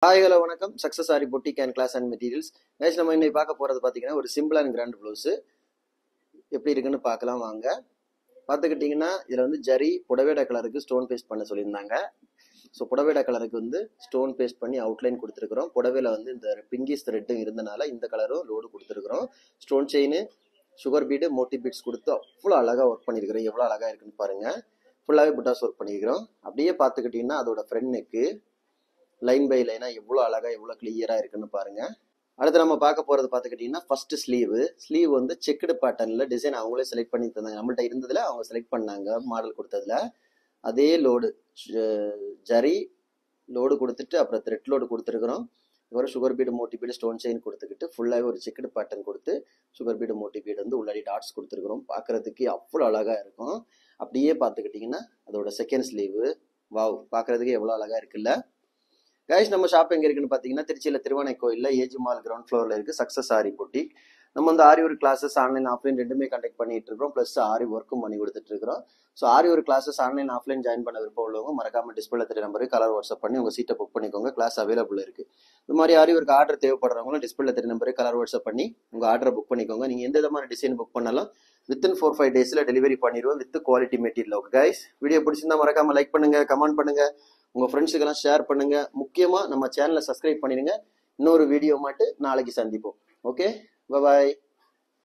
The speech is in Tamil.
ஹாய் ஹலோ வணக்கம். Success Aari boutique and class and materials. Guys, நம்ம இன்னைக்கு பார்க்க போகிறது பார்த்தீங்கன்னா ஒரு சிம்பிள் அண்ட் கிராண்ட் ப்ளவுஸு எப்படி இருக்குன்னு பார்க்கலாம் வாங்க. பார்த்துக்கிட்டிங்கன்னா இதில் வந்து ஜரி புடவேட கலருக்கு ஸ்டோன் பேஸ்ட் பண்ண சொல்லியிருந்தாங்க. ஸோ புடவேட கலருக்கு வந்து ஸ்டோன் பேஸ்ட் பண்ணி அவுட்லைன் கொடுத்துருக்குறோம். புடவையில் வந்து இந்த பிங்கிஸ் த்ரெட்டும் இருந்தனால இந்த கலரும் லோடு கொடுத்துருக்குறோம். Stone chain, sugar bead, Moti beads கொடுத்து அவ்வளோ அழகாக ஒர்க் பண்ணியிருக்கிறோம். எவ்வளோ அழகாக இருக்குன்னு பாருங்கள். ஃபுல்லாகவே புட்டாஸ் ஒர்க் பண்ணியிருக்கிறோம். அப்படியே பார்த்துக்கிட்டிங்கன்னா அதோட ஃப்ரண்ட் நெக்கு லைன் பை லைனா எவ்வளோ அழகா எவ்வளோ கிளியரா இருக்குன்னு பாருங்க. அடுத்து நம்ம பார்க்க போறது பார்த்துக்கிட்டீங்கன்னா ஃபர்ஸ்ட் ஸ்லீவ் வந்து செக்குடு பேட்டர்ன்ல டிசைன் அவங்களே செலக்ட் பண்ணி தந்தாங்க. நம்மள்ட்ட இருந்ததுல அவங்க செலக்ட் பண்ணாங்க. மாடல் கொடுத்ததுல அதே லோடு ஜரி லோடு கொடுத்துட்டு அப்புறம் த்ரெட் லோடு கொடுத்துருக்குறோம். இவரும் sugar bead, Moti bead, stone chain கொடுத்துக்கிட்டு ஃபுல்லாகவே ஒரு செக்குடு பேட்டர்ன் கொடுத்து சுகர் பீடு, மோட்டி பீடு வந்து உள்ளாடி டாட்ஸ் கொடுத்துருக்குறோம். பார்க்கறதுக்கு அவ்வளோ அழகா இருக்கும். அப்படியே பார்த்துக்கிட்டிங்கன்னா அதோட செகண்ட் ஸ்லீவு வாவ், பார்க்கறதுக்கு எவ்வளோ அழகா இருக்குல்ல. கைஸ், நம்ம ஷாப் எங்க இருக்குன்னு பாத்தீங்கன்னா திருச்சியில திருவானை கோயில்ல ஏஜி மால் கிரவுண்ட் ஃப்ளோர்ல இருக்கு சக்சஸ் ஆரி பொட்டிக். நம்ம வந்து Aari work classes online offline ரெண்டுமே கண்டக்ட் பண்ணிட்டு இருக்கோம். பிளஸ் ஆரி ஒர்க்கும் பண்ணி கொடுத்துட்டு இருக்கிறோம். So Aari work classes online offline join பண்ண விருப்பம் உள்ளவங்க மறக்காம டிஸ்பிளே தெரிய நம்பருக்கு கலர் வாட்ஸ்அப் பண்ணி உங்க சீட்டை புக் பண்ணிக்கோங்க. கிளாஸ் அவைலபிள் இருக்கு. இந்த மாதிரி ஆரி ஒர்க் ஆர்டர் தேவைப்படுறவங்களும் டிஸ்பிளே தெரிய நம்பருக்கு கலர் வாட்ஸ்அப் பண்ணி உங்க ஆர்டரை புக் பண்ணிக்கோங்க. நீங்க எந்த விதமான டிசைன் புக் பண்ணாலும் வித்தின் 4-5 டேஸ்ல டெலிவரி பண்ணிடுவோம் with quality material. Okay guys, video பிடிச்சிருந்தா மறக்காம லைக் பண்ணுங்க, கமெண்ட் பண்ணுங்க, உங்க ஃப்ரெண்ட்ஸுக்கெல்லாம் ஷேர் பண்ணுங்க. முக்கியமா நம்ம சேனலை சப்ஸ்கிரைப் பண்ணிடுங்க. இன்னொரு வீடியோ மட்டும் நாளைக்கு சந்திப்போம். ஓகே, பாய்.